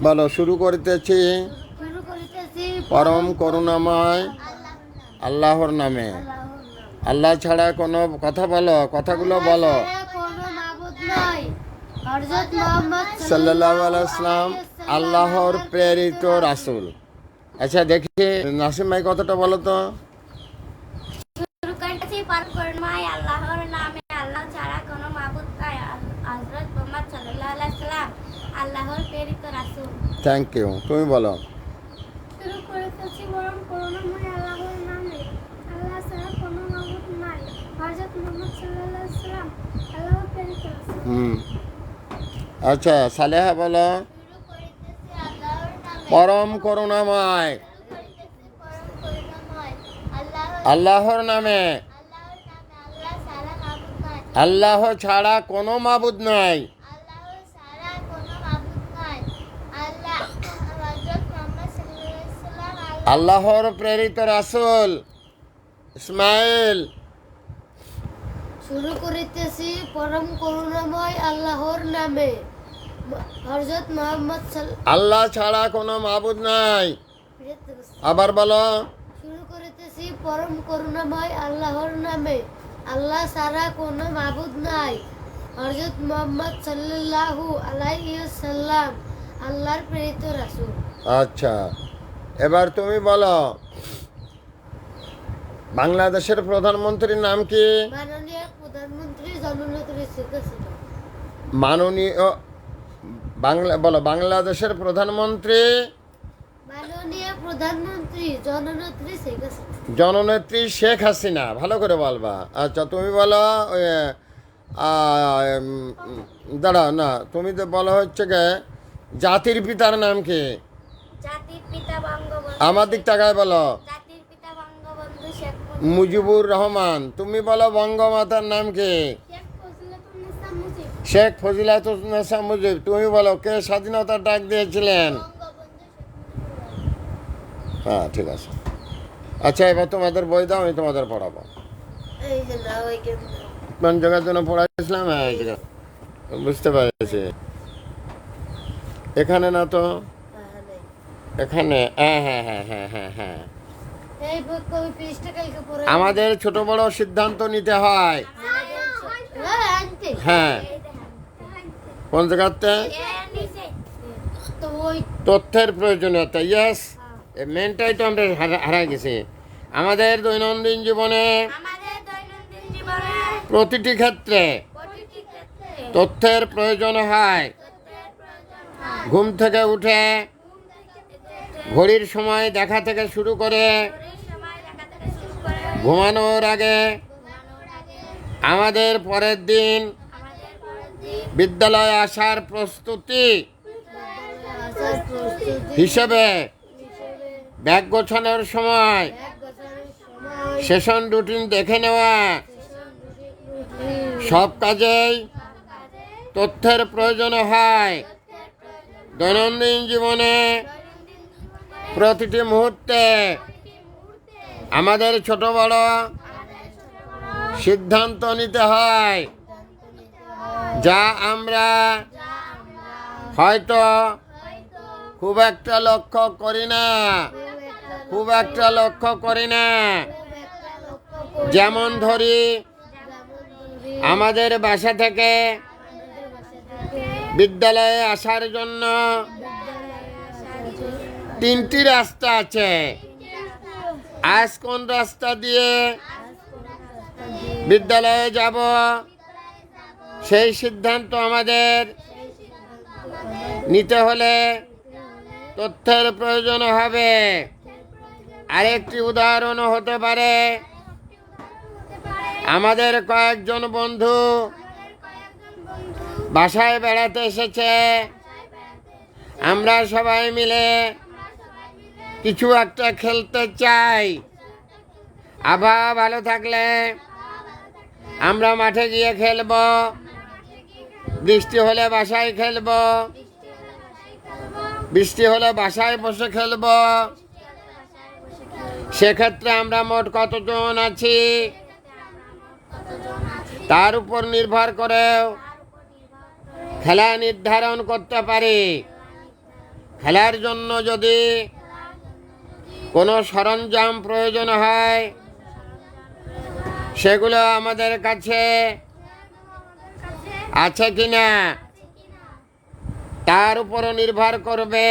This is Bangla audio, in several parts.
বলো, শুরু করিতেছি পরম করুণাময় আল্লাহর নামে। আল্লাহ ছাড়া কোনো কথা বলো, কথাগুলো বলো। সাল্লাল্লাহু আলাইহি ওয়াসাল্লাম আল্লাহর প্রেরিত রাসূল। আচ্ছা দেখি নাসিম ভাই কতটা বলো তো। শুরু করতেছি পরম করুণাময় আল্লাহর নামে। আল্লাহ ছাড়া কোনো মাবুদ নাই। হযরত মুহাম্মদ সাল্লাল্লাহু আলাইহি ওয়াসাল্লাম আল্লাহর প্রেরিত রাসূল। Thank you. তুমি বলো। শুরু করতেছি পরম করুণাময় আল্লাহর নামে। আল্লাহ ছাড়া কোনো মাবুদ নাই। হযরত মুহাম্মদ সাল্লাল্লাহু আলাইহি ওয়াসাল্লাম আল্লাহর প্রেরিত রাসূল। আচ্ছা সালেহা বলো। শুরু করতেছি আল্লাহর নামে। পরম করুণাময় আল্লাহর নামে। আল্লাহ ছাড়া কোনো মাবুদ নাই। আল্লাহর প্রেরিত রাসূল ইসমাইল। শুরু করিতেছি পরম করুণাময় আল্লাহর নামে। হযরত মুহাম্মদ আল্লাহ ছাড়া কোনো মাবুদ নাই। আবার বলো। শুরু করিতেছি পরম করুণাময় আল্লাহর নামে। আল্লাহ ছাড়া কোনো মাবুদ নাই। হযরত মুহাম্মদ সাল্লাল্লাহু আলাইহি ওয়াসাল্লাম আল্লাহর প্রেরিত রাসূল। আচ্ছা এবার তুমি বলো, বাংলাদেশের প্রধানমন্ত্রীর নাম কি? মাননীয় প্রধানমন্ত্রী জননেত্রী শেখ হাসিনা। মাননীয় বলো, বাংলাদেশের প্রধানমন্ত্রী মাননীয় প্রধানমন্ত্রী জননেত্রী শেখ হাসিনা। জননেত্রী শেখ হাসিনা। ভালো করে বলবা। আচ্ছা তুমি বলো। দাঁড়াও না, তুমি তো বলো হচ্ছে গে জাতির পিতার নাম কি? জাতির পিতা বঙ্গবন্ধু। আমার দিক তাকায় বলো। জাতির পিতা বঙ্গবন্ধু শেখ মুজিবুর রহমান। তুমি বলো বঙ্গমাতার নাম কি? শেখ ফজিলাতুন্নেসা মুজিব। শেখ ফজিলাতুন্নেসা মুজিব। তুমি বলো কে স্বাধীনতার ডাক দিয়েছিলেন? হ্যাঁ ঠিক আছে। আচ্ছা এবার তোমাদের বই দাও, আমি তোমাদের পড়াবো। এই যে নাও এখানে। কোন জায়গার জন্য পড়াইছিলাম? হ্যাঁ বুঝতে পেরেছি। এখানে না তো, এখানে। হ্যাঁ হ্যাঁ হ্যাঁ হ্যাঁ হ্যাঁ হ্যাঁ। এই বই কবি পৃষ্ঠা কালকে পড়ে। আমাদের ছোট বড় সিদ্ধান্ত নিতে হয়। হ্যাঁ আনতে। হ্যাঁ কোন জায়গাতে? তো ওই তথ্যের প্রয়োজনীয়তা। ইয়েস, মেনটাই তো আমরা হারাই গেছি। আমাদের দৈনন্দিন জীবনে প্রতিটি ক্ষেত্রে তথ্যের প্রয়োজন হয়। ঘুম থেকে উঠে ঘড়ির সময় দেখা থেকে শুরু করে ঘুমানোর আগে আমাদের পরের দিন বিদ্যালয়ে আসার প্রস্তুতি হিসেবে ব্যাগ গোছানোর সময় সেশন রুটিন দেখে নেওয়া, সব কাজেই তথ্যের প্রয়োজন হয়। দৈনন্দিন জীবনে প্রতিটি মুহূর্তে আমাদের ছোট বড় সিদ্ধান্ত নিতে হয়, যা আমরা হয়তো খুব একটা লক্ষ্য করি না। যেমন ধরি, আমাদের বাসা থেকে বিদ্যালয়ে আসার জন্য 3টি রাস্তা আছে। আজ কোন রাস্তা দিয়ে বিদ্যালয়ে যাব সেই সিদ্ধান্ত আমাদের নিতে হলে তথ্যের প্রয়োজন হবে। আরেকটি উদাহরণ হতে পারে, আমাদের কয়েকজন বন্ধু বাসায় বেড়াতে এসেছে। আমরা সবাই মিলে কিছু একটা খেলতে চাই। আবহাওয়া ভালো থাকলে আমরা মাঠে গিয়ে খেলব, বৃষ্টি হলে বাসায় খেলব, বৃষ্টি হলে বাসায় বসে খেলব। সেক্ষেত্রে আমরা মোট কতজন আছি তার উপর নির্ভর করে খেলা নির্ধারণ করতে পারি। খেলার জন্য যদি কোনো সরঞ্জাম প্রয়োজন হয় সেগুলো আমাদের কাছে আছে কিনা তার উপরও নির্ভর করবে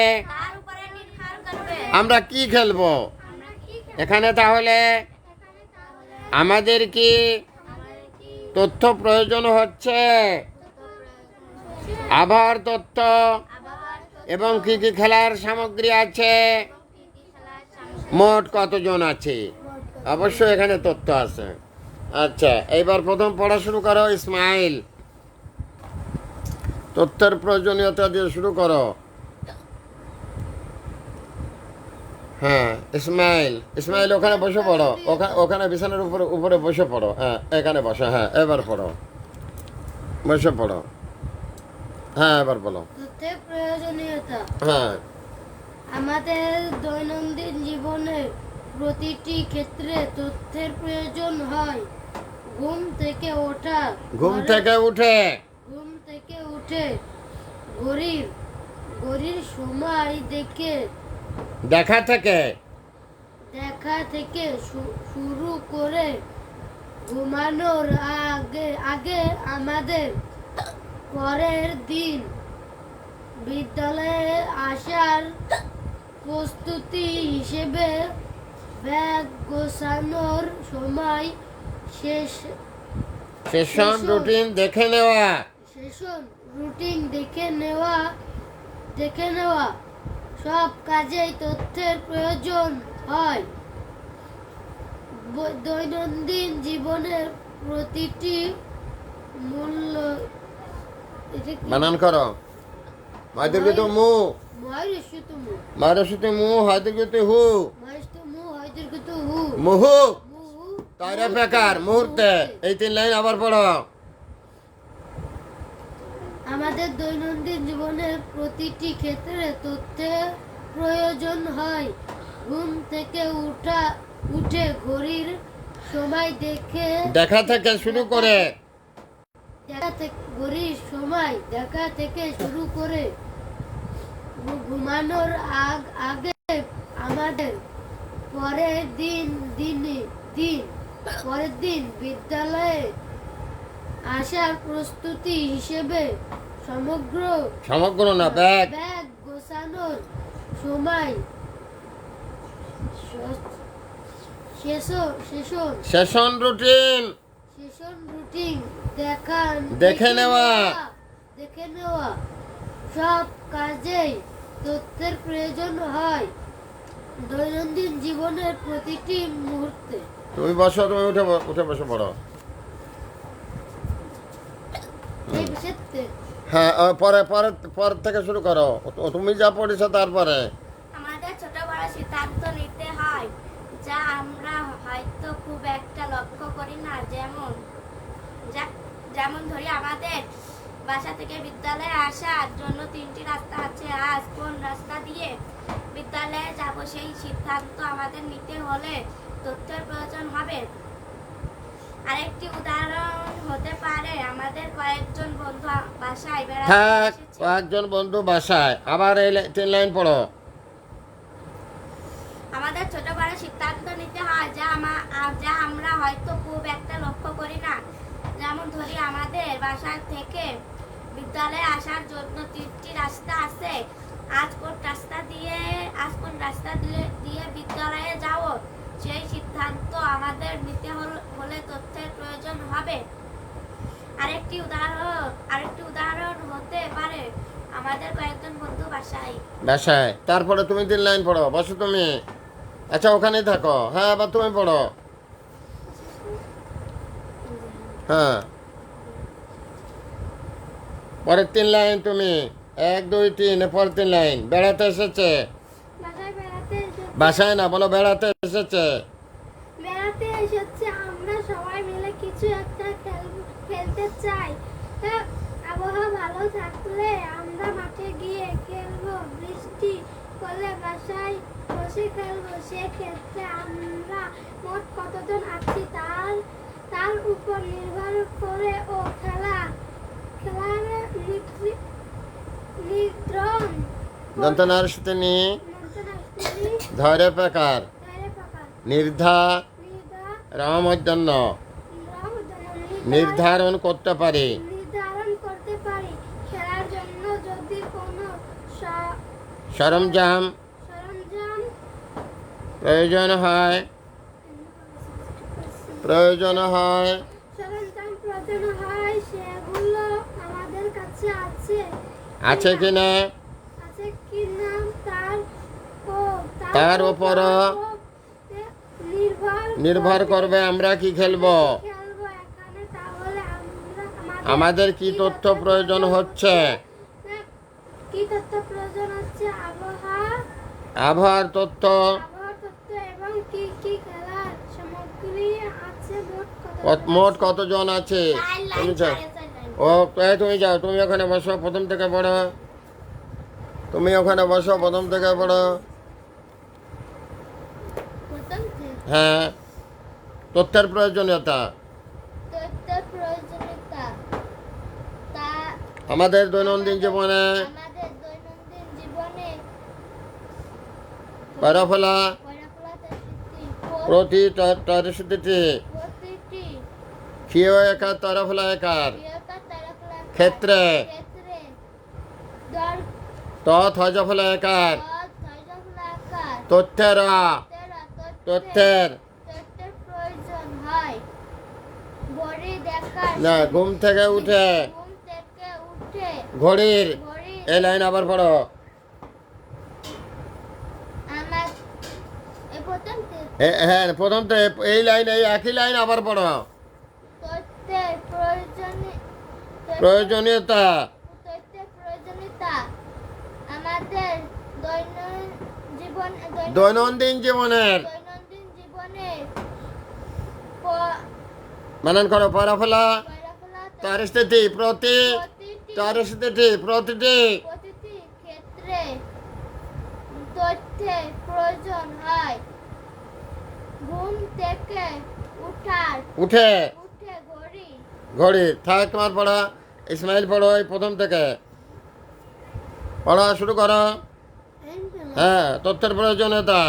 আমরা কি খেলবো। এখানে তাহলে আমাদের কি তথ্য প্রয়োজন হচ্ছে? আবহাওয়ার তথ্য এবং কি কি খেলার সামগ্রী আছে, মোট কতজন আছে, অবশ্যই এখানে তথ্য আছে। আচ্ছা, এইবার প্রথম পড়া শুরু করো ইসমাইল। তথ্যের প্রয়োজনীয়তা দিয়ে শুরু করো। হ্যাঁ ইসমাইল, ইসমাইল ওখানে বসে পড়ো, ওখানে বিছানার উপরে বসে পড়ো। হ্যাঁ এখানে বসো। হ্যাঁ এবার পড়ো, বসে পড়ো। হ্যাঁ এবার বলো। তথ্যের প্রয়োজনীয়তা। হ্যাঁ, আমাদের দৈনন্দিন জীবনের প্রতিটি ক্ষেত্রে তথ্যের প্রয়োজন হয়। ঘুম থেকে ওঠা, ঘুম থেকে উঠে ঘড়ির সময় দেখা থেকে শুরু করে ঘুমানোর আগে আমাদের পরের দিন বিদ্যালয়ে আসার প্রস্তুতি হিসেবে ব্যাগ গোছানোর সময় সেশন রুটিন দেখে নেওয়া সব কাজেই তথ্যের প্রয়োজন হয়। দৈনন্দিন জীবনের প্রতিটি মূল্য বানান করো। মাইদুরগিত মু, মাইরসুতে মু, হাইদুরগিত হু, মুহু, তাইরা বেকার মুহূর্তে। এই 3 লাইন আবার পড়ো। আমাদের দৈনন্দিন জীবনের প্রতিটি ক্ষেত্রে তথ্যের প্রয়োজন হয়। ঘুম থেকে উঠে ঘড়ির সময় দেখা থেকে শুরু করে ঘুমানোর আগে আমাদের পরের দিন বিদ্যালয়ে আসার প্রস্তুতি হিসেবে সমগ্র না ব্যাগ গোছানোর সময় সেশন রুটিন দেখে নেওয়া সব কাজেই তথ্যের প্রয়োজন হয়। দৈনন্দিন জীবনের প্রতিটি মুহূর্তে। তুমি বসো, তুমি উঠে বসে পড়ো। হ্যাঁ পরে থেকে শুরু করো। তুমি যা পড়েছো তারপরে। আমাদের ছোট বড় সিদ্ধান্ত নিতে হয় যা আমরা হয়তো খুব একটা লক্ষ্য করি না। যেমন ধরি আমাদের বাসা থেকে বিদ্যালয়ে আসার জন্য 3টি রাস্তা আছে। আজ কোন রাস্তা দিয়ে বিদ্যালয়ে যাব সেই সিদ্ধান্ত আমাদের নিতে হলে তথ্যের প্রয়োজন হবে। আরেকটি উদাহরণ হতে পারে আমাদের কয়েকজন বন্ধু বাসায় বেড়াতে এসেছে। কয়েকজন বন্ধু বাসায়। আবার এই 3 লাইন পড়ো। আমাদের ছোট বড় সিদ্ধান্ত নিতে হয় যা আমরা হয়তো খুব একটা লক্ষ্য করি না। যেমন ধরি আমাদের বাসা থেকে বিদ্যালয়ে আসার জন্য 3টি রাস্তা আছে। আজ কোন রাস্তা দিয়ে বিদ্যালয়ে যাব সেই সিদ্ধান্ত আমাদের নিতে হলে তথ্যের প্রয়োজন হবে। আরেকটি উদাহরণ হতে পারে আমাদের কয়েকজন বন্ধু বাসায়। তারপরে তুমি 3 লাইন পড়ো। বসো তুমি। আচ্ছা ওখানেই থাকো। হ্যাঁ আবার তুমি পড়ো। হ্যাঁ পরের 3 লাইন তুমি 1 2 3 পরের 3 লাইন। বেড়াতে এসেছে। বাসায় না বলো, বেড়াতে এসেছে। আমরা সবাই মিলে কিছু একটা খেলতে চাই। আবহাওয়া ভালো থাকলে আমরা মাঠে গিয়ে খেলবো। বৃষ্টি করলে বাসায় বসে খেলবো। সেক্ষেত্রে আমরা মোট কতজন আছি তার উপর নির্ভর করে ও খেলার দন্তনারস্তিনি ধরে পেকার নির্ধারণ নির্ধারণ করতে পারি। খেলার জন্য যদি কোনো সরঞ্জাম সরঞ্জাম প্রয়োজন হয় সরঞ্জাম প্রয়োজন হয় সেগুলো আমাদের কাছে আছে কিনা আছে কিনা তার উপর নির্ভর করবে আমরা কি খেলবো। খেলবো এখানে। তাহলে আমাদের কি তথ্য প্রয়োজন হচ্ছে? কি তথ্য প্রয়োজন হচ্ছে? আবহাওয়ার তথ্য, আবহাওয়ার তথ্য এবং কি কি খেলার সামগ্রী আছে, মোট কতজন আছে। তুমি যাও, তুমি যাও, তুমি ওখানে বসো, প্রথম থেকে পড়ো। তুমি ওখানে বসো, প্রথম থেকে পড়ো। হ্যাঁ, তথ্যের প্রয়োজনীয়তা। তথ্যের প্রয়োজনীয়তা আমাদের দৈনন্দিন জীবনে পড়াফলা প্রতি পরিস্থিতি ক্ষীয় একার তরফলা একার ক্ষেত্রে তথজফলা একার তথ্যের প্রয়োজন হয়। না, ঘুম থেকে উঠে ঘড়ির এই লাইন আবার পড়ো। হ্যাঁ, প্রথম তো এই লাইন, এই একই লাইন আবার পড়ো। প্রয়োজনীয়তা আমাদের দৈনন্দিন জীবনের মানন করো। পড়াফলা পরিস্থিতি প্রতিটি ক্ষেত্রে তথ্যের প্রয়োজন হয়। ঘুম থেকে উঠে ঘড়ি থাক। তোমার পড়া ইসমাইল পড়ো, এই প্রথম থেকে পড়া শুরু করো। হ্যাঁ, তথ্যের প্রয়োজনীয়তা।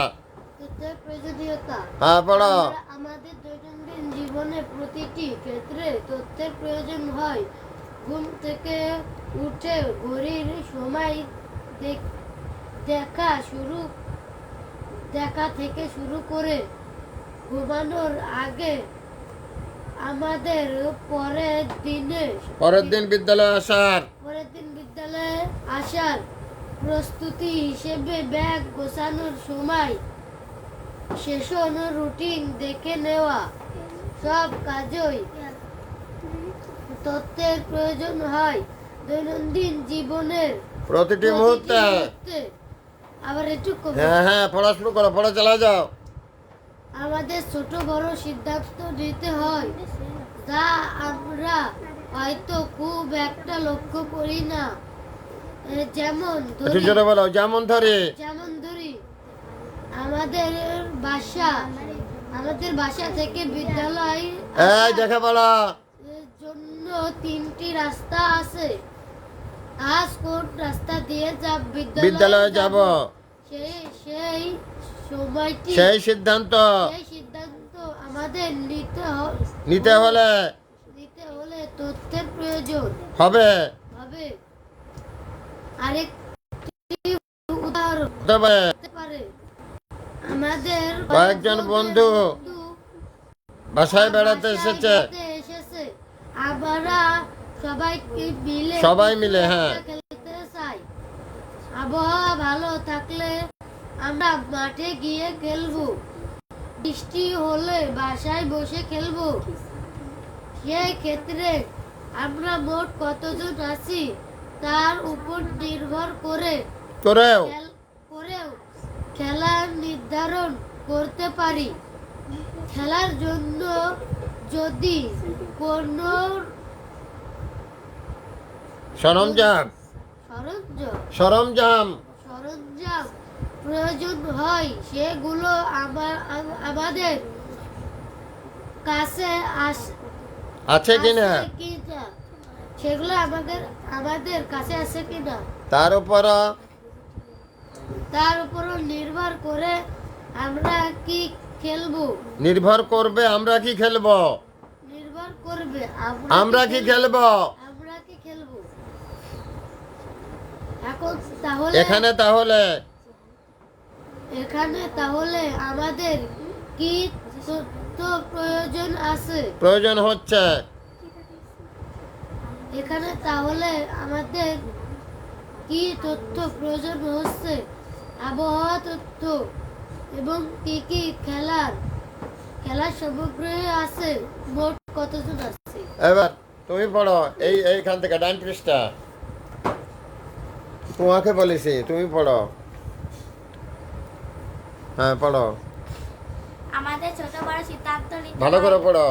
হ্যাঁ, পড়ো। আমাদের দৈনন্দিন জীবনে প্রতিটি ক্ষেত্রে তথ্যের প্রয়োজন হয়। ঘুম থেকে উঠে ঘড়ির সময় দেখা থেকে শুরু করে ঘুমানোর আগে আমাদের পরের দিন বিদ্যালয়ে আসার প্রস্তুতি হিসেবে ব্যাগ গোছানোর সময় সেশন রুটিন দেখে নেওয়া, সব কাজই তথ্যের প্রয়োজন হয়। দৈনন্দিন জীবনের প্রতিটি মুহূর্তে। আবার একটু হ্যাঁ, পড়া শুরু করো, পড়া চালা যাও। আমাদের ছোট বড় সিদ্ধান্ত নিতে হয় যা আমরা হয়তো খুব একটা লক্ষ্য করি না। যেমন ধরি আমাদের বাসা থেকে বিদ্যালয় জন্য 3টি রাস্তা আছে। আজ কোন রাস্তা দিয়ে বিদ্যালয়ে যাব সেই সিদ্ধান্ত আমাদের নিতে হলে তথ্যের প্রয়োজন হবে। আরেকটি উদাহরণ হতে পারে, আমাদের কয়েকজন বন্ধু বাসায় বেড়াতে এসেছে। আমরা সবাই মিলে খেলতে চাই। আবহাওয়া ভালো থাকলে আমরা মাঠে গিয়ে খেলবো। বৃষ্টি হলে বাসায় বসে খেলবো। সেই ক্ষেত্রে আমরা মোট কতজন আছি তার উপর নির্ভর করেও খেলা নির্ধারণ করতে পারি। খেলার জন্য যদি কোনো সরঞ্জাম প্রয়োজন হয় সেগুলো আমাদের কাছে আছে কিনা সেগুলো আমাদের কাছে আছে কিনা তার উপর তার উপর নির্ভর করে আমরা কি খেলবো। নির্ভর করবে আমরা কি খেলবো। নির্ভর করবে আমরা কি খেলবো। আমরা কি খেলবো। এখন তাহলে এখানে তাহলে আমাদের কি তথ্য প্রয়োজন আছে। প্রয়োজন হচ্ছে। এখানে তাহলে আমাদের কি তথ্য প্রয়োজন হচ্ছে। আবহাওয়া তথ্য এবং কি কি খেলার সামগ্রী আছে। মোট কতজন আছে। এবার তুমি পড়ো এইখান থেকে ডান পৃষ্ঠা। তোমাকে বলেছি তুমি পড়ো। হ্যাঁ পড়ো, আমাদের ছোট বড় সিদ্ধান্ত নিতে ভালো করে হয়। পড়ো।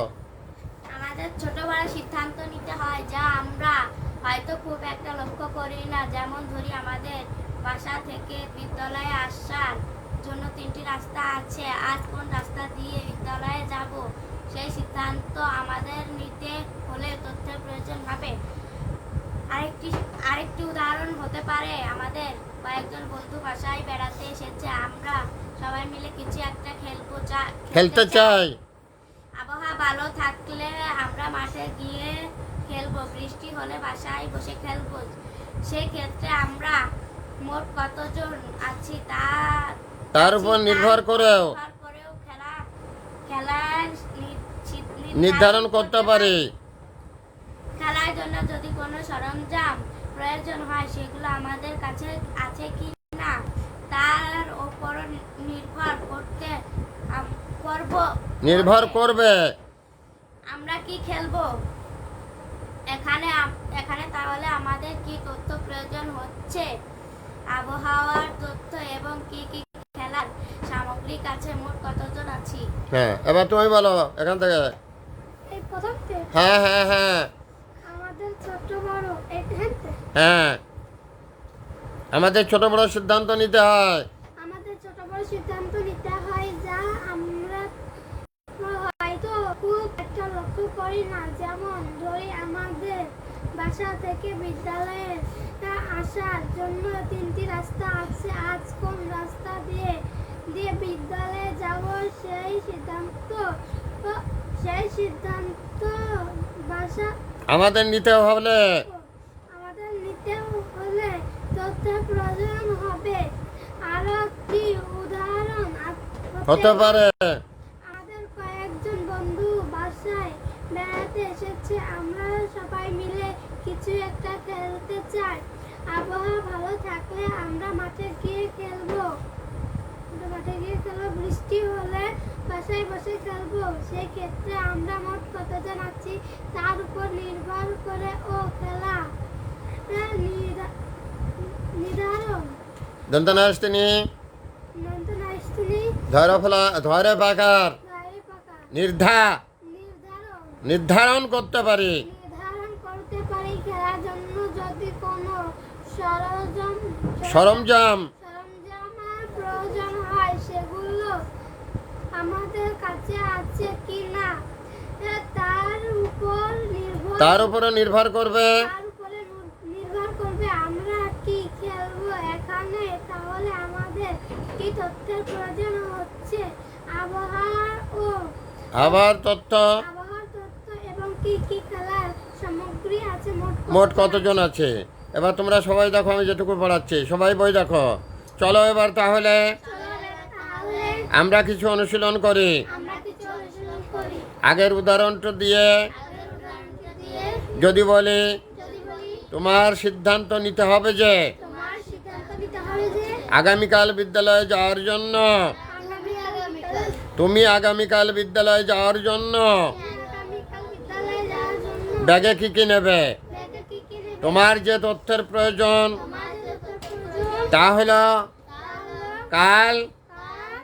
আমাদের ছোট বড় সিদ্ধান্ত নিতে হয় যা আমরা হয়তো খুব একটা লক্ষ্য করি না। যেমন ধরি আমাদের বাসা থেকে বিদ্যালয়ে আসার জন্য 3টি রাস্তা আছে। আজ কোন রাস্তা দিয়ে বিদ্যালয়ে যাব সেই সিদ্ধান্ত আমাদের নিতে হলে তথ্যের প্রয়োজন হবে। আরেকটি উদাহরণ হতে পারে, আমাদের কয়েকজন বন্ধু বাসায় বেড়াতে এসেছে। আমরা সবাই মিলে কিছু একটা খেলতে চাই। আবহাওয়া ভালো থাকলে আমরা মাঠে গিয়ে খেলবো, বৃষ্টি হলে বাসায় বসে খেলবো। সেই ক্ষেত্রে আমরা মোট কতজন আছি তার উপর নির্ভর করেও খেলা নির্ধারণ করতে পারি। খেলার জন্য যদি কোনো সরঞ্জাম প্রয়োজন হয় সেগুলো আমাদের কাছে আছে কি না তার উপর নির্ভর করবে আমরা কি খেলবো। এখানে তাহলে আমাদের কি তথ্য প্রয়োজন হচ্ছে। আবহাওয়ার তথ্য এবং কি কি খেলার সামগ্রী কাছে মোট কতজন আছি। হ্যাঁ এবার তুমি বলো এখান থেকে। এই প্রথমতে হ্যাঁ হ্যাঁ হ্যাঁ আমাদের ছোট বড় এখানে হ্যাঁ আমাদের ছোট বড় সিদ্ধান্ত নিতে হয়। আমাদের ছোট বড় সিদ্ধান্ত নিতে হয় যা আমরা হয়তো খুব একটা লক্ষ্য করি না। যেমন ধরি আমাদের বাসা থেকে বিদ্যালয়ে আসার জন্য 3টি রাস্তা আছে। আজ কোন রাস্তা দিয়ে বিদ্যালয়ে যাব সেই সিদ্ধান্ত বাসা আমাদের নিতে হলে তথ্যের প্রয়োজন হবে। আরো কি উদাহরণ হতে পারে। আমাদের কয়েকজন বন্ধু বাসায় বেড়াতে এসেছে। আমরা সবাই মিলে কিছু একটা খেলতে চাই। আবহাওয়া ভালো থাকলে আমরা মাঠে গিয়ে খেলবো, বৃষ্টি হলে বাসায় বসে খেলবো। সেই ক্ষেত্রে আমরা মোট কতজন আছি তার উপর নির্ভর করে ও খেলা নির্ধারণ। দন্তনাস্তিনী ধরে পাকার নির্ধারণ করতে পারি। খেলার জন্য যদি কোনো সরঞ্জাম প্রয়োজন হয় সেগুলো আমাদের কাছে আছে কিনা তার উপরে নির্ভর করবে। আমরা কি খেলবো। এখানে তাহলে আমাদের কি তথ্যের প্রয়োজন হচ্ছে। আবার তথ্য এবং কি কি খেলার সামগ্রী আছে। মোট কতজন আছে। এবার তোমরা সবাই দেখো, আমি যেটুকু পড়াচ্ছি সবাই বই দেখো। চলো এবার তাহলে আমরা কিছু অনুশীলন করি। আগের উদাহরণটা দিয়ে যদি বলি তোমার সিদ্ধান্ত নিতে হবে যে আগামীকাল বিদ্যালয়ে যাওয়ার জন্য তুমি আগামীকাল বিদ্যালয়ে যাওয়ার জন্য ব্যাগে কি কি নেবে। তোমার যে তথ্যের প্রয়োজন তা হলো কাল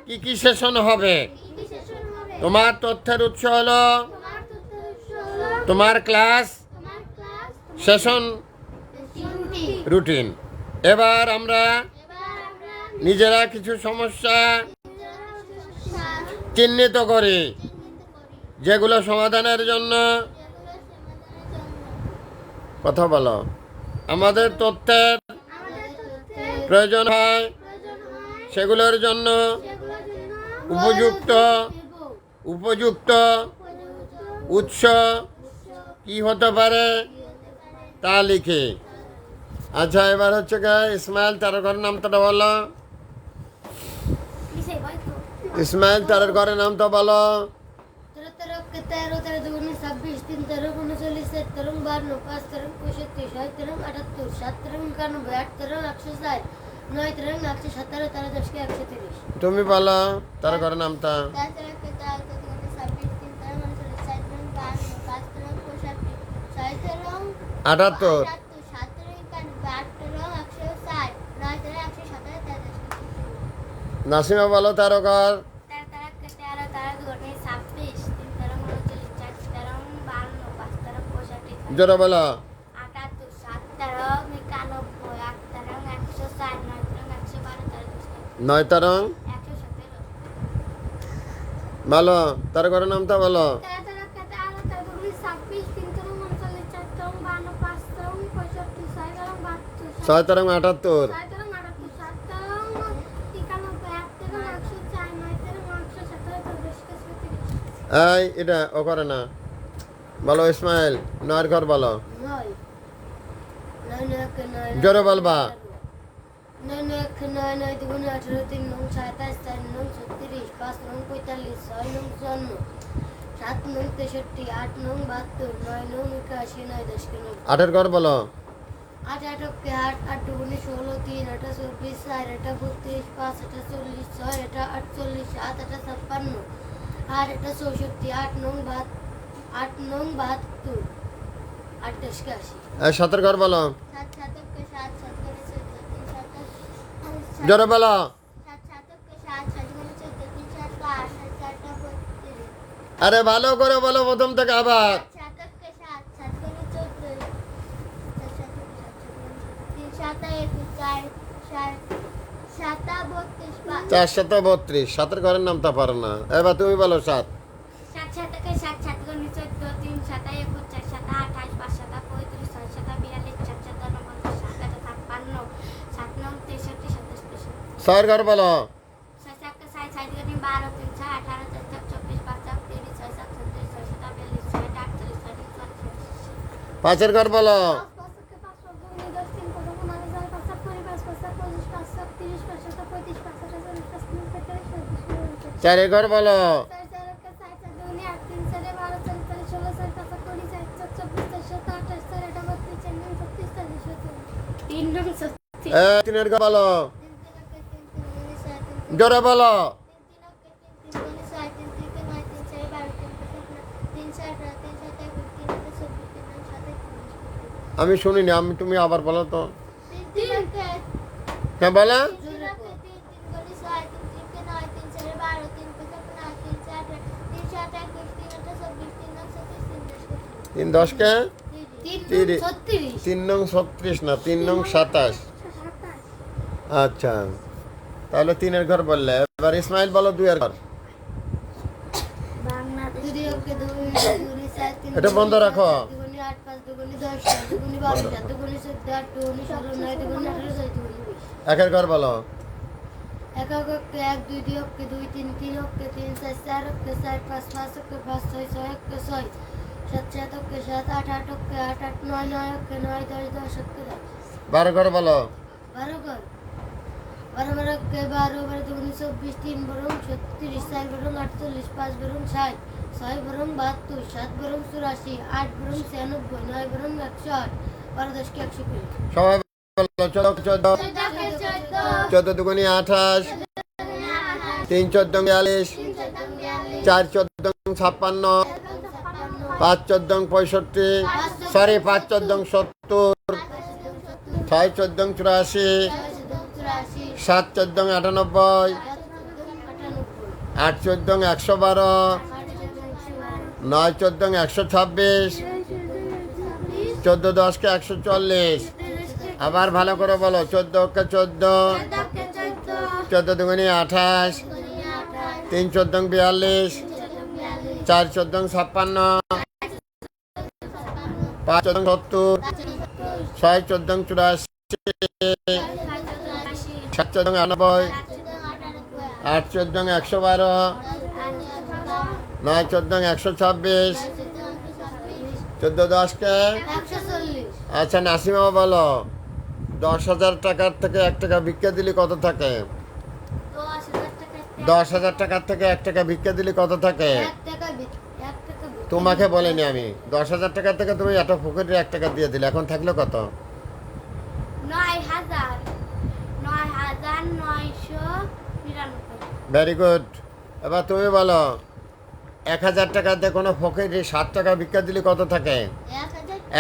কি কি সেশন হবে। তোমার তথ্যের উৎস হলো তোমার ক্লাস সেশন রুটিন। এবার আমরা নিজেরা কিছু সমস্যা চিহ্নিত করি যেগুলো সমাধানের জন্য কথা বলো আমাদের তথ্যের প্রয়োজন হয়। সেগুলোর জন্য উপযুক্ত উপযুক্ত উৎস কি হতে পারে তা লিখে। আচ্ছা, এবার হচ্ছে গা ইসমাইল তার ঘরের নামটা বলো। ইসমাইল তার ঘরের নামটা বলো। 13 के 13 13 दुगुनी 26 3 13 39 7 13 52 5 13 65 6 13 78 7 13 91 8 13 160 9 13 117 13 10 के 130। তুমি বলো তার ঘরের নামটা। 13 के 13 दुगुनी 26 3 13 39 7 13 52 5 13 65 6 13 78 7 13 91 8 13 160 9 13 117 13 10 के 30। নাসিমা বলো তার ঘর। 13 के 13 13 दुगुनी 26 3 13 39 4 13 52 5 13 65 জোরে বলো। 78 7 13 91 8 13 160 9 13 112 13 10 के 9 তারং 117। বলো তার ঘরের নামটা বলো। 13 के 13 13 दुगुनी 26 3 13 39 4 13 52 5 13 65 6 13 72 6 তারং 78 6 13 88 7 13 91 8 13 104 9 13 117 10 के 30। এই এটা ও করে না। বলো ইসমাইল নয়ের ঘর বলো। 9 9 के 9 জোরে বলবা। 9 9 के 9 9 दुगुनी 18 3 9 27 4 9 36 5 9 45 6 9 54 7 9 63 8 9 72 9 9 81 9 10 के 9। 8 ঘর বলো। 8 8 के 8 8 दुगुनी 16 3 8 24 4 8 32 5 8 40 6 8 48 7 8 56 8 8 64 8 9 8 9 72 8 10 के 80। এই 7 ঘর বলো। 7 7 के 7 7 के 14 3 7 জোরে বলো। 7 7 के 7 7 के 14 3 7 8 7 32। আরে ভালো করে বলো প্রথম থেকে আবার। 7 के 7 7 के 14 3 7 1 4 7 32 432 7 ঘরের নামটা পারো না। এবার তুমি বলো 7। 7 7 के 7 7 के 14 3 7 1 4 7 28 5 7 35 6 7 42 4 7 49 7 56 7 9 63 67 6 ঘর বলো। 6 7 के 7 7 के 12 3 6 18 4 24 5 30 6 7 37 6 7 42 6 48 6 5 ঘর বলো। 4 ঘর বলো। 3 ঘর বলো। জোরে বলো। আমি শুনিনি, তুমি আবার বলো তো। হ্যাঁ বলো। 3 10 কে 3 নং 36 না 3 নং 27। আচ্ছা, তাহলে 3 ঘর বললে। এবার ইসমাইল বলো 2 ঘর। এটা বন্ধ রাখো। 8 5 দুগুনি 10 4 দুগুনি 12 4 দুগুনি 14 8 দুগুনি 16 9 দুগুনি 18 6 দুগুনি 20। 1 ঘর বলো। 1 के 1 2 2 के 2 3 3 के 3 4 4 के 4 5 5 के 5 6 6 के 6 7 7 के 7 8 8 के 8 8 9 9 के 9 10 10 के 10। 12 ঘর বলো। 12 कर 12 12 के 12 12 दुगुनी 24 3 बरम 36 4 बरम 48 5 बरम 60 6 बरम 72 7 बरम 84 8 बरम 96 9 बरम 108 12 10 के 120। সবাই বলো 14 14 দুগুনি 28 3 14 42 4 14 56 5 14 65 সরি 5 14 70 6 14 84 7 14 98 8 14 112 9 14 126 14 10 কে 140। আবার ভালো করে বলো। 14 কে 14 14 দুগুনি 28 3 14 42 4 14 56 5 14 70 6 14 84 7 14 90 8 14 112, 9 14 126, 14 10 কে? 140, আচ্ছা নাসিমা বলো 10,000 টাকার থেকে 1 টাকা ভিক্ষা দিলে কত থাকে? 10,000 টাকার থেকে 1 টাকা ভিক্ষা দিলে কত থাকে? 1 টাকা 1 টাকা তোমাকে বলিনি আমি। 10,000 টাকা থেকে তুমি একটা ফকিরে 1 টাকা দিয়ে দিলে, এখন থাকলো কত? 9,999। Very good. এবার তুমি বলো 1,000 টাকা দিয়ে কোনো ফকিরে 7 টাকা ভিক্ষা দিলে কত থাকে?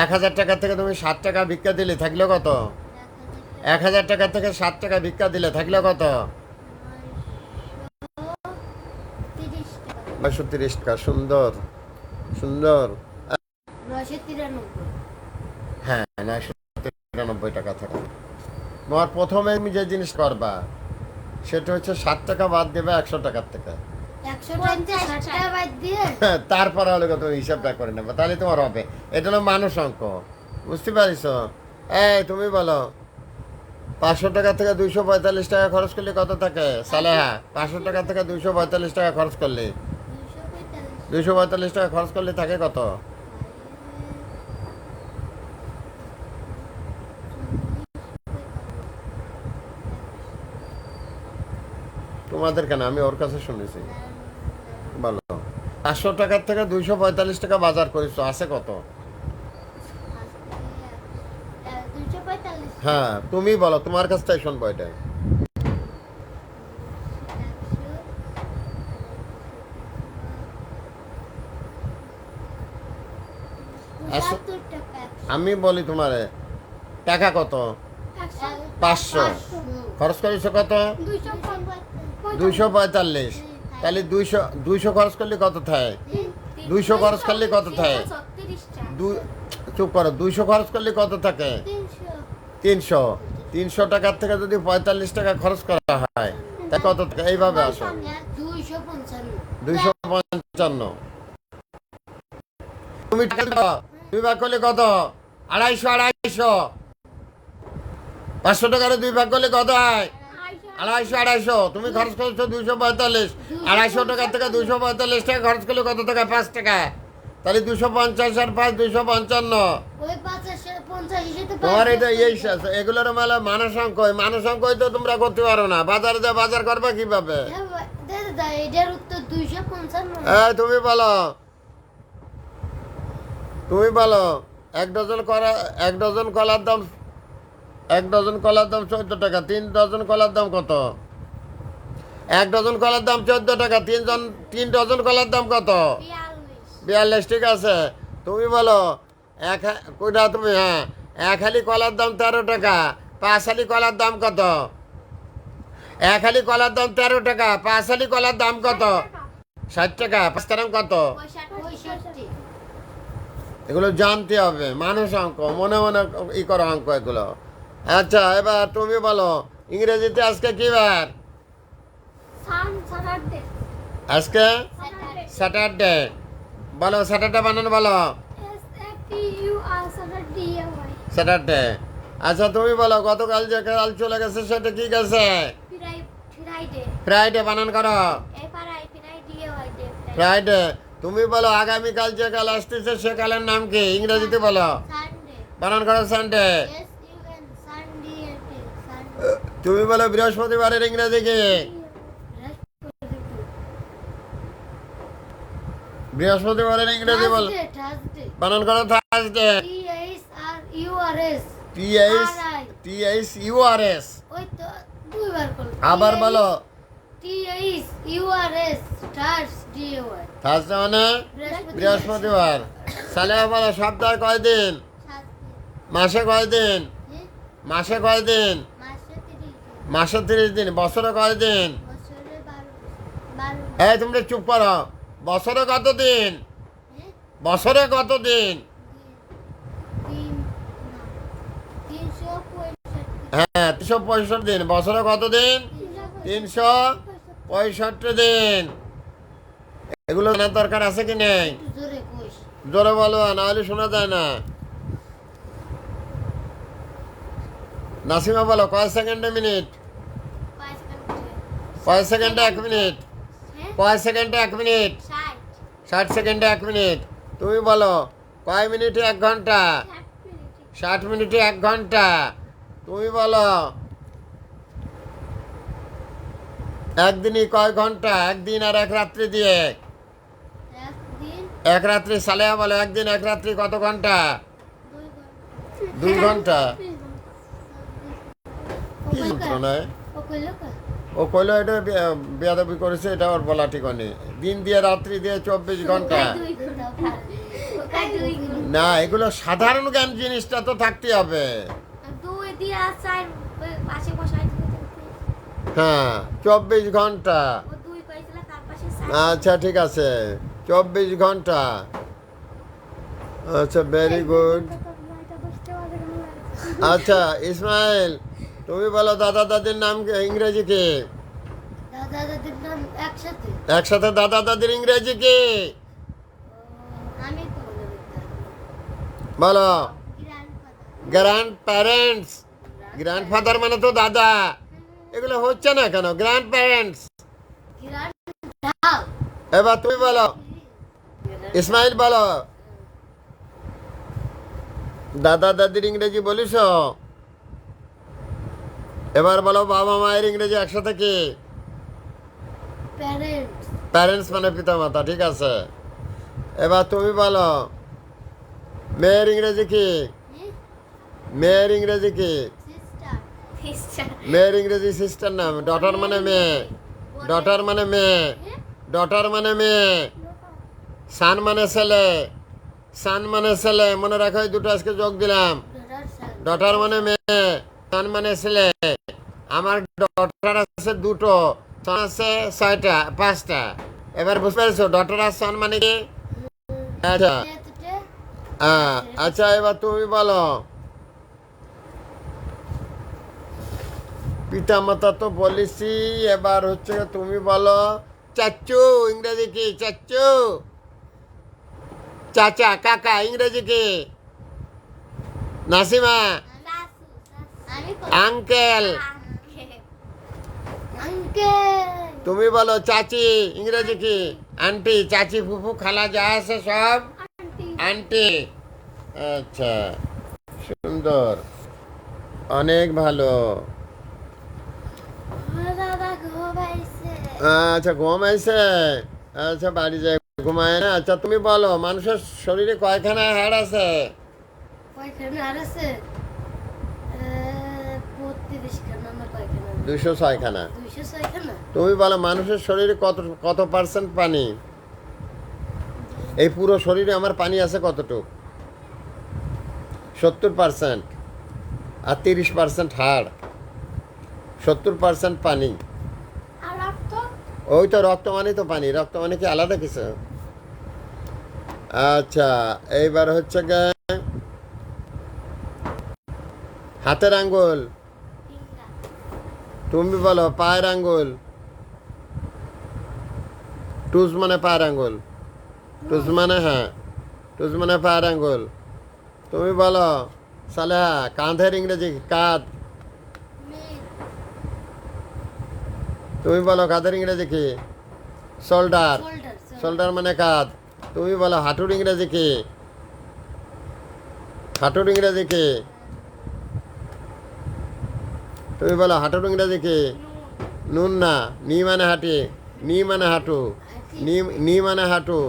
1,000 টাকা থেকে তুমি 7 টাকা ভিক্ষা দিলে থাকলো কত? 1,000 টাকা থেকে 7 টাকা ভিক্ষা দিলে থাকলো কত? 930 টাকা। সুন্দর সুন্দর। 993, হ্যাঁ 993 টাকা থাকে। তোমার প্রথমে তুমি যে জিনিস করবা সেটা হচ্ছে 7 টাকা বাদ দেবে 100 টাকার থেকে। 100 টাকা 60 টাকা বাদ দিয়ে তারপরে হলে তুমি হিসাবটা করে নেবে, তাহলে তোমার হবে। এটা হলো মানুষ অঙ্ক, বুঝতে পারিস? এই তুমি বলো 500 টাকা থেকে 245 টাকা খরচ করলে কত থাকে? সালেহা 500 টাকা থেকে 245 টাকা খরচ করলে 245 টাকা খরচ করলে থাকে কত? তোমাদের কেন, আমি ওর কাছে শুনেছি। বলো 500 টাকার থেকে 245 টাকা বাজার করেছো, আছে কত? 245, হ্যাঁ তুমি বলো, তোমার কাছটাই শুনবো এটা। 75 টাকা, আমি বলি তোমারে টাকা কত? 500 খরচ করেছো কত? 245। তাহলে 200 খরচ করলে কত থাকে? 200 খরচ করলে কত থাকে? 36টা। চুপ করো, 200 খরচ করলে কত থাকে? 300। 300 টাকার থেকে যদি 45 টাকা খরচ করা হয় তা কত থাকে? এইভাবে আসো 255, 255। তুমি টাকা দাও, 2 ভাগ করলে কত? 250। 500 টাকার 2 ভাগ করলে কত হয়? 250। তুমি খরচ করেছো 245। 250 টাকা থেকে 245 টাকা খরচ করলে কত টাকা? 5 টাকা। তাহলে 250 আর 5 255। ওই 50 সাথে তোমার এটা এই এগুলোর মেলা মানুষ অঙ্ক, মানুষ অঙ্ক তো তোমরা করতে পারো না। বাজারে যা বাজার করবে কিভাবে? দাদা এটার উত্তর 255। তুমি বলো, তুমি বলো 1 ডজন কলার দাম 14 টাকা। 3 ডজন কলার দাম কত? 1 ডজন কলার দাম 14 টাকা। 3 ডজন কলার দাম কত? 42। ঠিক আছে। তুমি বলো কোনটা তুমি? হ্যাঁ 1 হালি কলার দাম 13 টাকা। 5 হালি কলার দাম কত? 1 হালি কলার দাম 13 টাকা। 5 হালি কলার দাম কত? 60 টাকা। 5 দাম কত? 65, এগুলো জানতে হবে, মানুষ অঙ্ক, মনে মনে করো অঙ্ক এগুলো। আচ্ছা এবার তুমি বলো ইংরেজিতে আজকে কি বার? আজকে স্যাটারডে। বলো স্যাটারডে বানানো বলো। স্যাটারডে। আচ্ছা তুমি বলো গতকাল যে কাল চলে গেছে সেটা কি গেছে? ফ্রাইডে বানান করো। ফ্রাইডে। তুমি বলো আগামীকাল যে কাল আসতেছে সে কালের নাম কি? ইংরেজিতে বলো। বানান করো সানডে। তুমি বলো বৃহস্পতিবারের ইংরেজি কি? বৃহস্পতিবারের ইংরেজি বলো। বানান করো থার্সডে। THURS। ওই তো দুইবার করো। আবার বলো THURS, থার্সডে মানে বৃহস্পতিবার। সালেহা বলো সপ্তাহে কয় দিন? মাসে কয় দিন? মাসে কয় দিন? মাসে 30 দিন। বছরে কয় দিন? এই তোমরা চুপ করো। বছরে কত দিন? বছরে কত দিন? হ্যাঁ 365 দিন। বছরে কত দিন? 365 দিন। এগুলো জানার দরকার আছে কি নেই? জোরে বলো, না হলে শোনা যায় না। নাসিমা বলো কয় সেকেন্ডে মিনিট? কয় সেকেন্ডে 1 মিনিট? হ্যাঁ কয় সেকেন্ডে 1 মিনিট? 60 60 সেকেন্ডে 1 মিনিট। তুমি বলো কয় মিনিটে 1 ঘন্টা? 60 মিনিটে 1 ঘন্টা। তুমি বলো একদিনই কয় ঘন্টা? একদিন আর এক রাত্রি দিয়ে। একদিন এক রাত্রি সালেহা বলো, একদিন এক রাত্রি কত ঘন্টা? 2 ঘন্টা 2 ঘন্টা। ও কি কইলো সূত্র নয়? ও কইলো কা ও কইলো এটা বেয়াদবি করেছে, এটা ওর বলা ঠিক হয়নি। দিন দিয়ে রাত্রি দিয়ে 24 ঘন্টা। 2 ঘন্টা ওকা 2 ঘন্টা না, এগুলো সাধারণ জ্ঞান, জিনিসটা তো থাকতে হবে। 2 দিয়ে 4 পাশে বসাই দিতে হ্যাঁ, 24 ঘন্টা। ও 2 কইছিল তার পাশে 4 আচ্ছা ঠিক আছে, 24 ঘন্টা। আচ্ছা, ভেরি গুড। আচ্ছা ইসমাইল, তুমি বলো দাদা দাদির নাম কি, ইংরেজি কি? দাদা দাদির নাম একসাথে একসাথে দাদা দাদির ইংরেজি কি? আমি তো বলে দিতাম বলো। Grandfather grand parents. গ্র্যান্ডফাদার মানে তো দাদা। এগুলো হচ্ছে না কেন? Grand parents. গ্র্যান্ড এবার তুমি বলো, ইসমাইল বলো দাদা দাদির ইংরেজি বলিস? এবার বলো বাবা মায়ের ইংরেজি একসাথে কি? প্যারেন্টস প্যারেন্টস মানে পিতা মাতা, ঠিক আছে। এবার তুমি বলো মেয়ের ইংরেজি কি? মেয়ের ইংরেজি কি? সিস্টার সিস্টার মেয়ের ইংরেজি সিস্টার নাম। ডটার মানে মেয়ে। ডটার মানে মেয়ে। ডটার মানে মেয়ে। সান মানে ছেলে। সান মানে ছেলে, মনে রাখো, এই দুটো আজকে যোগ দিলাম। ডটার মানে মেয়ে, সান মানে ছেলে। আমার ডটার আছে দুটো, সান আছে 6টা 5টা। এবার বুঝতে পেরেছো ডটার আর সান মানে কি? আচ্ছা আচ্ছা, এবার তুমি বলো পিতা মাতা তো বলেছি, এবার হচ্ছে তুমি বলো চাচু ইংরেজি কি? চাচু। চাচা কাকা ইংরেজি কি? নাসিমা আমি আঙ্কেল। আঙ্কেল তুমি বলো চাচি ইংরেজি কি? আন্টি। চাচি ফুফু খালা যা আছে সব আন্টি। আচ্ছা, সুন্দর, অনেক ভালো। দাদা ঘুমাইছে আচ্ছা, ঘুমাইছে। আচ্ছা, বাড়ি যায় ঘুমায় না। আচ্ছা তুমি বলো মানুষের শরীরে কয়খানা হাড় আছে? কয়খানা আর আছে 32 খানা না কয়খানা 206 খানা। 206 খানা তুমি বলো মানুষের শরীরে কত কত পার্সেন্ট পানি? এই পুরো শরীরে আমার পানি আছে কতটুকু? 70%। আর 30% হাড়। 70% পানি। আর রক্ত ওই তো রক্ত মানে তো পানি। রক্ত মানে কি আলাদা কিছু? আচ্ছা, এইবার হচ্ছে গে হাতের আঙ্গুল। তুমি বলো পায়ের আঙ্গুল। টুজ মানে পায়ের আঙ্গুল। টুজ মানে হ্যাঁ, টুজ মানে পায়ের আঙ্গুল। তুমি বলো সালেহা কাঁধের ইংরেজি কি? কাঁধ। তুমি বলো কাঁধের ইংরেজি কি? শোল্ডার। শোল্ডার মানে কাঁধ। তুমি বলো হাঁটুর ইংরেজি কি? হাঁটুর ইংরেজি কি? তুমি বলো হাঁটুর ইংরেজি কি? নুন না, নি মানে হাঁটি। নি মানে হাঁটু। নি মানে হাঁটু।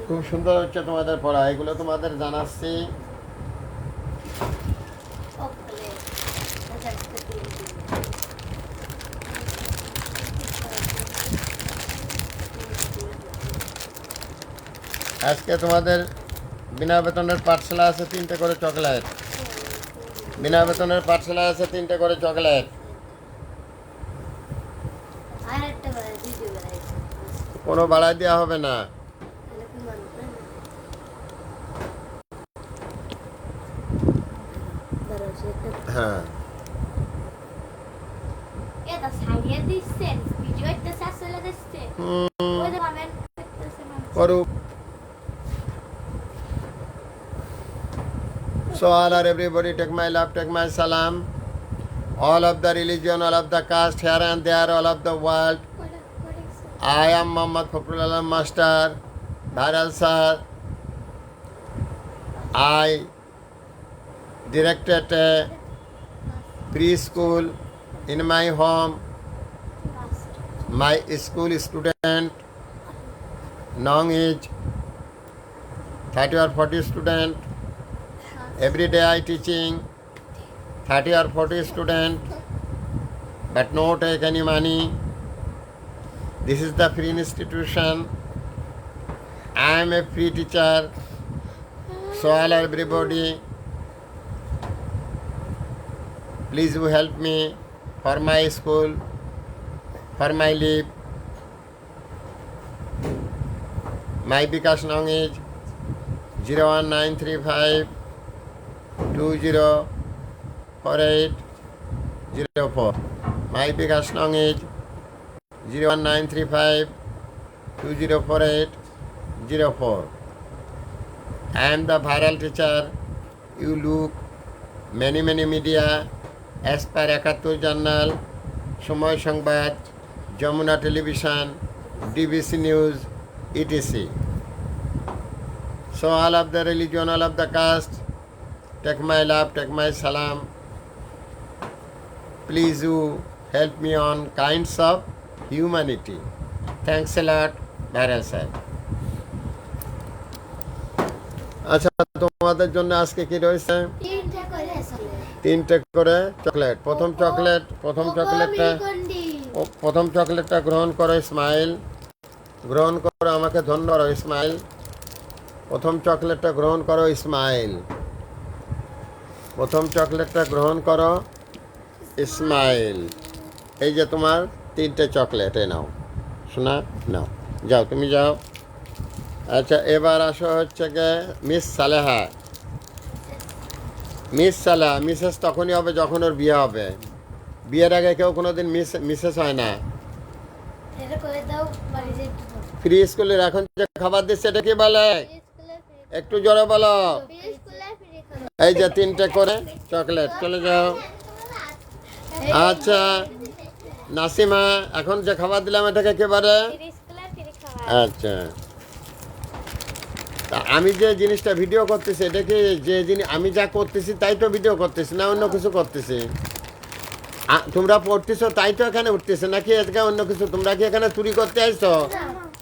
খুব সুন্দর হচ্ছে তোমাদের পড়া, এগুলো তোমাদের জানাচ্ছি। আজকে তোমাদের বিনা বেতনের পাঠশালা আছে 3টে করে চকলেট। বিনা বেতনের পাঠশালা আছে 3টে করে চকলেট। আর একটা বাড়ি দিদি বাড়ি কোনো বাড়াই দেওয়া হবে না। হ্যাঁ, এটা সাইয়ে দিচ্ছে ভিডিও একটা সাসলে দিচ্ছে ওই যে কমেন্ট করতেছে মানুষ করুক। So all are everybody take my love, take my salam. all of the religion, all of the caste here and there, all of the world. I am Muhammad Fakhrul Alam Master, Bharal Sir. I directed a preschool in my home. My school student, long age, 30 or 40 student. Every day I teaching 30 or 40 student, but no take any money. This is the free institution. I am a free teacher. So all everybody, please you help me for my school, for my leave. My Bikash Nong is 01935 204804. My Bikash Nong is 01935 204804. I am the viral teacher. You look many media as per Ekattur Journal, Shomoy Sangbad, Jamuna Television, DBC News, etc. So all of the religion, all of the caste, take my love, take my salam. Please you help me on kinds of humanity. Thanks a lot, Bharal Sir. আচ্ছা, তোমাদের জন্য আজকে কি রয়েছে? তিনটে করে আসলে 3টে করে চকলেট। প্রথম চকলেটটা গ্রহণ করো ইসমাইল। গ্রহণ করো, আমাকে ধন্যবাদ ইসমাইল। প্রথম চকলেটটা গ্রহণ করো ইসমাইল। প্রথম চকলেটটা গ্রহণ করো ইসমাইল। এই যে তোমার 3টে চকলেট, এ নাও শোনা, নাও, যাও তুমি যাও। আচ্ছা, এবার আসো হচ্ছে গে Miss Saleha. Miss Saleha, Mrs তখনই হবে যখন ওর বিয়ে হবে। বিয়ের আগে কেউ কোনোদিন মিসেস হয় না। এটা করে দাও, বাড়ি যেতে ফ্রি স্কুলের এখন যে খাবার দিচ্ছে এটা কি বলে? একটু জোরে বলো। এই যে 3টে করে চকলেট, চলে যাও। আচ্ছা নাসিমা, এখন যে খাবার দিলাম এটাকে কে বলে? আচ্ছা, তা আমি যে জিনিসটা ভিডিও করতেছি এটা কি যে জিনিস আমি যা করতেছি তাই তো ভিডিও করতেছি, না অন্য কিছু করতেছি? তোমরা পড়তেছো তাই তো এখানে উঠতেছে, নাকি এদিকে অন্য কিছু? তোমরা কি এখানে চুরি করতে আসছো?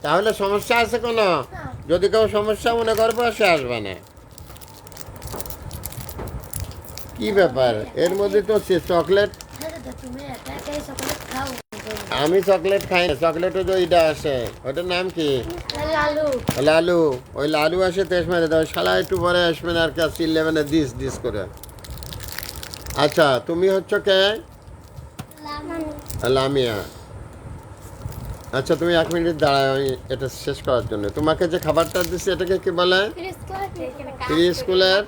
তাহলে সমস্যা আছে কোনো? যদি কেউ সমস্যা মনে করবো সে আসবে না। কি ব্যাপার? এর মধ্যে তো চকলেট, তুমি একা একাই চকলেট খাও। আমি চকলেট খাই না। চকলেটে যে ওইটা আসে ওটার নাম কি? লালু। লালু। ওই লালু আসে তেজ মেরে দেয়, শালা একটু পরে আসবে না আর কে চিল্লেবে দিস করে। আচ্ছা, তুমি হচ্ছে কে? লামিয়া। আচ্ছা, তুমি 1 মিনিট দাঁড়াও আমি এটা শেষ করার জন্য। তোমাকে যে খাবারটা দিচ্ছি এটাকে কি বলে? প্রি স্কুলের